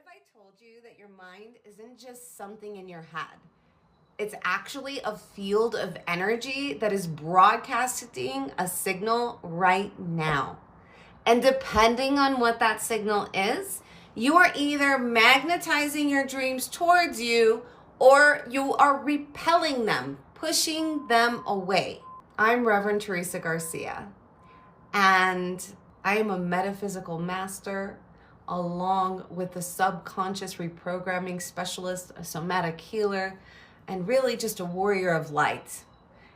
if I told you that your mind isn't just something in your head? It's actually a field of energy that is broadcasting a signal right now. And depending on what that signal is, you are either magnetizing your dreams towards you or you are repelling them, pushing them away. I'm Rev Theresa Garcia, and I am a metaphysical master along with the subconscious reprogramming specialist, a somatic healer, and really just a warrior of light.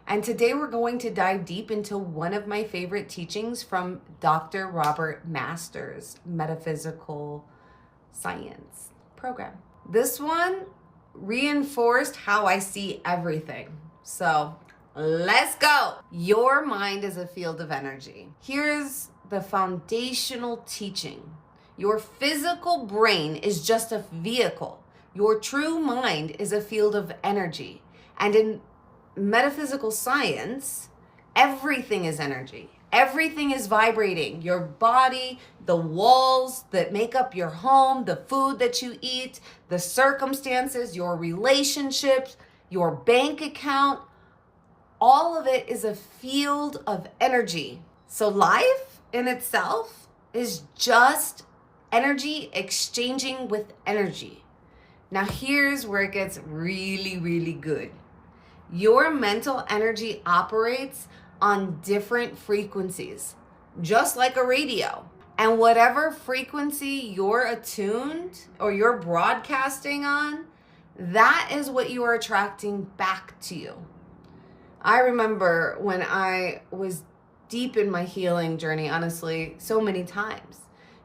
And today we're going to dive deep into one of my favorite teachings from Dr. Robert Masters Metaphysical Science program. This one reinforced how I see everything. So let's go. Your mind is a field of energy. Here's the foundational teaching. Your physical brain is just a vehicle. Your true mind is a field of energy. And in metaphysical science, everything is energy. Everything is vibrating. Your body, the walls that make up your home, the food that you eat, the circumstances, your relationships, your bank account, all of it is a field of energy. So life in itself is just energy exchanging with energy. Now here's where it gets really, really good. Your mental energy operates on different frequencies, just like a radio. And whatever frequency you're attuned or you're broadcasting on, that is what you are attracting back to you. I remember when I was deep in my healing journey, honestly, so many times,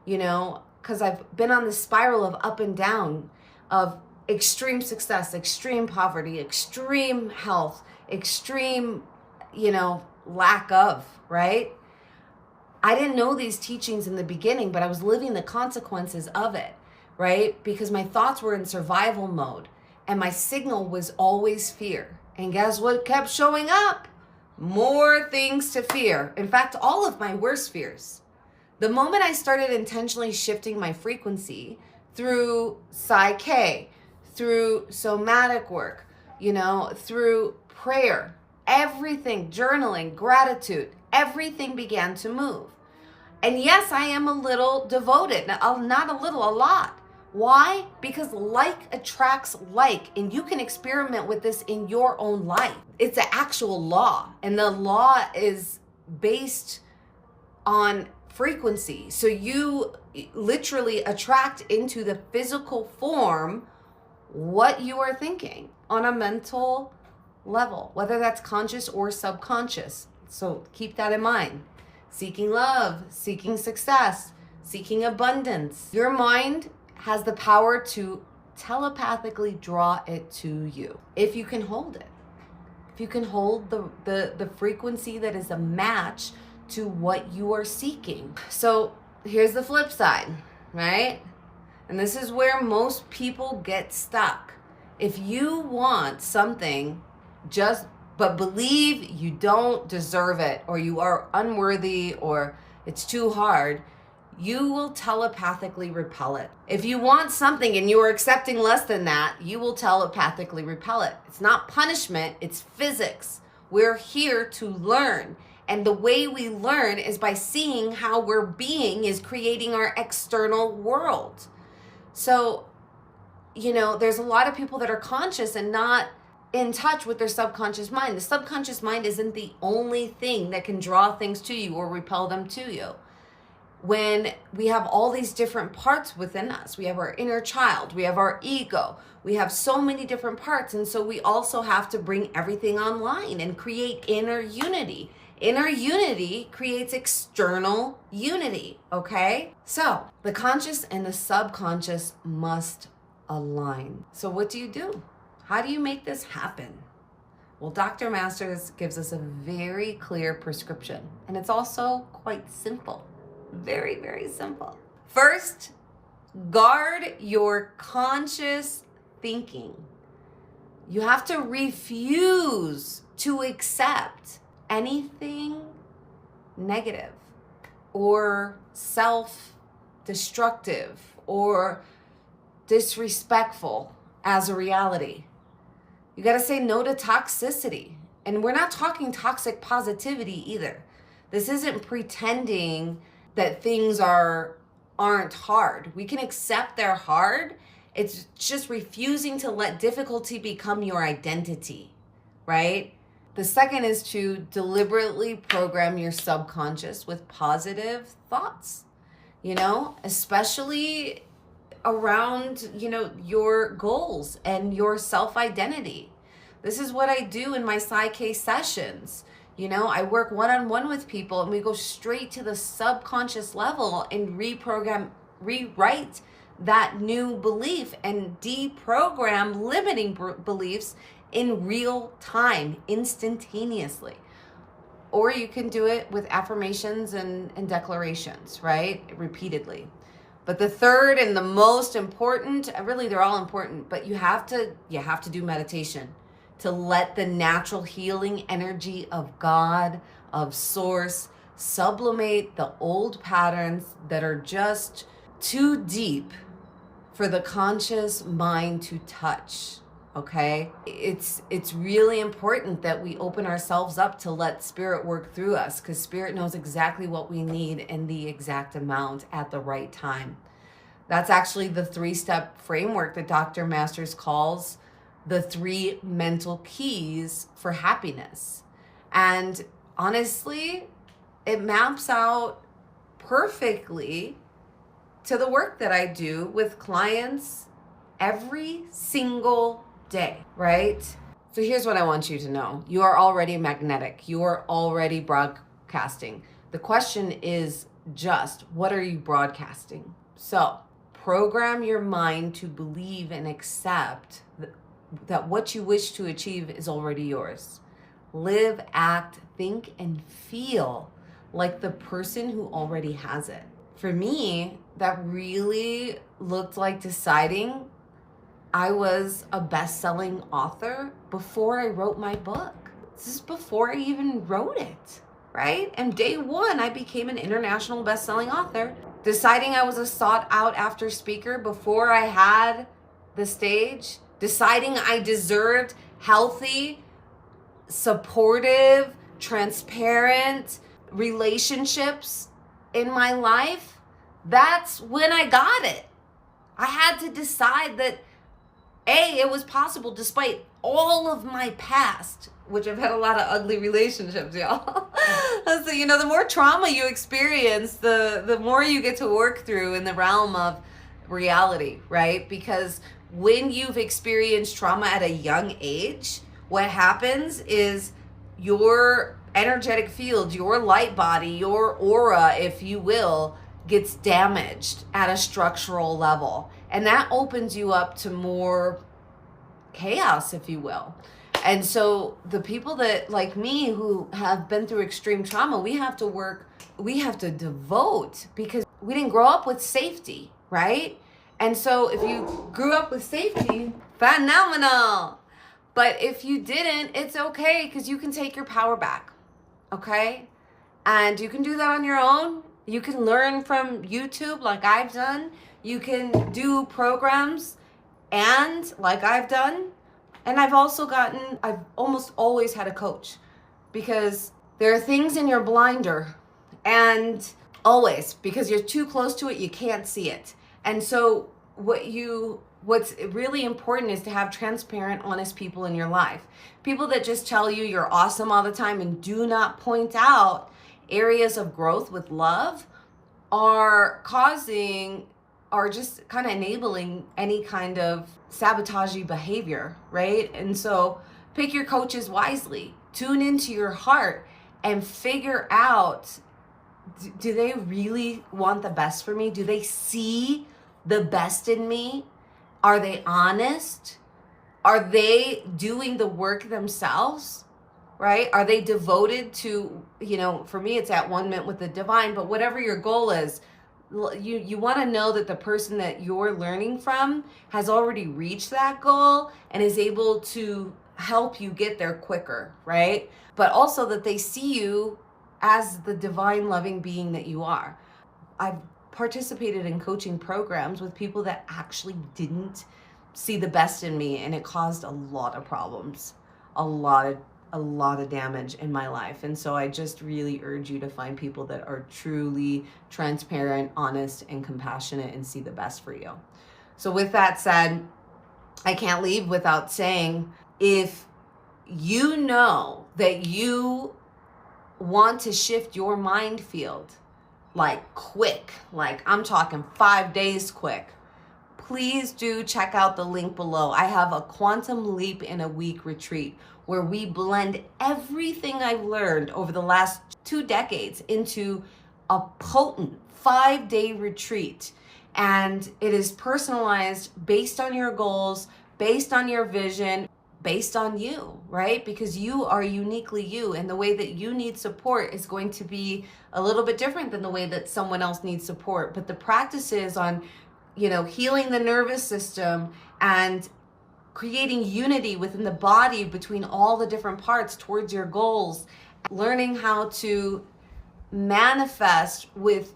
because I've been on this spiral of up and down, of extreme success, extreme poverty, extreme health, extreme, lack of, right? I didn't know these teachings in the beginning, but I was living the consequences of it, right? Because my thoughts were in survival mode and my signal was always fear. And guess what kept showing up? More things to fear. In fact, all of my worst fears. The moment I started intentionally shifting my frequency through PSYCH-K, through somatic work, through prayer, everything, journaling, gratitude, everything began to move. And yes, I am a little devoted, not a little, a lot. Why? Because like attracts like, and you can experiment with this in your own life. It's an actual law, and the law is based on frequency. So you literally attract into the physical form what you are thinking on a mental level, whether that's conscious or subconscious. So keep that in mind. Seeking love, seeking success, seeking abundance. Your mind has the power to telepathically draw it to you if you can hold it. If you can hold the frequency that is a match to what you are seeking. So here's the flip side, right? And this is where most people get stuck. If you want something but believe you don't deserve it, or you are unworthy, or it's too hard, you will telepathically repel it. If you want something and you are accepting less than that, you will telepathically repel it. It's not punishment, it's physics. We're here to learn. And the way we learn is by seeing how we're being is creating our external world. So, there's a lot of people that are conscious and not in touch with their subconscious mind. The subconscious mind isn't the only thing that can draw things to you or repel them to you. When we have all these different parts within us, we have our inner child, we have our ego, we have so many different parts. And so we also have to bring everything online and create inner unity. Inner unity creates external unity, okay? So the conscious and the subconscious must align. So what do you do? How do you make this happen? Well, Dr. Masters gives us a very clear prescription, and it's also quite simple. Very, very simple. First, guard your conscious thinking. You have to refuse to accept anything negative or self-destructive or disrespectful as a reality. You got to say no to toxicity. And we're not talking toxic positivity either. This isn't pretending that things aren't hard. We can accept they're hard. It's just refusing to let difficulty become your identity, right? The second is to deliberately program your subconscious with positive thoughts, especially around, your goals and your self-identity. This is what I do in my PSYCH-K sessions. I work one-on-one with people, and we go straight to the subconscious level and rewrite that new belief and deprogram limiting beliefs in real time, instantaneously. Or you can do it with affirmations and declarations, right? Repeatedly. But the third and the most important, really they're all important, but you have to do meditation to let the natural healing energy of God, of Source, sublimate the old patterns that are just too deep for the conscious mind to touch. Okay? It's really important that we open ourselves up to let Spirit work through us, because Spirit knows exactly what we need in the exact amount at the right time. That's actually the 3-step framework that Dr. Masters calls the 3 mental keys for happiness. And honestly, it maps out perfectly to the work that I do with clients every single day, right? So here's what I want you to know. You are already magnetic. You are already broadcasting. The question is just, what are you broadcasting? So program your mind to believe and accept that what you wish to achieve is already yours. Live, act, think, and feel like the person who already has it. For me, that really looked like deciding I was a best-selling author before I wrote my book. This is before I even wrote it, right? And day one, I became an international best-selling author. Deciding I was a sought-out-after speaker before I had the stage. Deciding I deserved healthy, supportive, transparent relationships in my life. That's when I got it. I had to decide that it was possible despite all of my past, which I've had a lot of ugly relationships, y'all. So, the more trauma you experience, the more you get to work through in the realm of reality, right? Because when you've experienced trauma at a young age, what happens is your energetic field, your light body, your aura, if you will, gets damaged at a structural level. And that opens you up to more chaos, if you will. And so the people that, like me, who have been through extreme trauma, we have to devote, because we didn't grow up with safety, right? And so if you grew up with safety, phenomenal. But if you didn't, it's okay, because you can take your power back, okay? And you can do that on your own. You can learn from YouTube like I've done. You can do programs and like I've done. And I've almost always had a coach, because there are things in your blinder, and always, because you're too close to it, you can't see it. And so what's really important is to have transparent, honest people in your life. People that just tell you you're awesome all the time and do not point out areas of growth with love are just kind of enabling any kind of sabotagey behavior, right? And so pick your coaches wisely. Tune into your heart and figure out, do they really want the best for me? Do they see the best in me? Are they honest? Are they doing the work themselves, right? Are they devoted to, for me, it's at one with the divine, but whatever your goal is, you want to know that the person that you're learning from has already reached that goal and is able to help you get there quicker, right? But also that they see you as the divine loving being that you are. I've participated in coaching programs with people that actually didn't see the best in me, and it caused a lot of problems, a lot of damage in my life. And so I just really urge you to find people that are truly transparent, honest, and compassionate and see the best for you. So with that said, I can't leave without saying, if you know that you want to shift your mind field, like quick, like I'm talking 5 days quick, please do check out the link below. I have a Quantum Leap in a Week retreat where we blend everything I've learned over the last 2 decades into a potent 5-day retreat. And it is personalized based on your goals, based on your vision, based on you, right? Because you are uniquely you, and the way that you need support is going to be a little bit different than the way that someone else needs support. But the practices on, healing the nervous system and creating unity within the body between all the different parts towards your goals, learning how to manifest with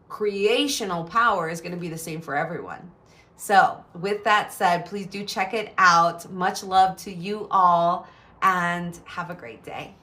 creational power is going to be the same for everyone. So with that said, please do check it out. Much love to you all, and have a great day.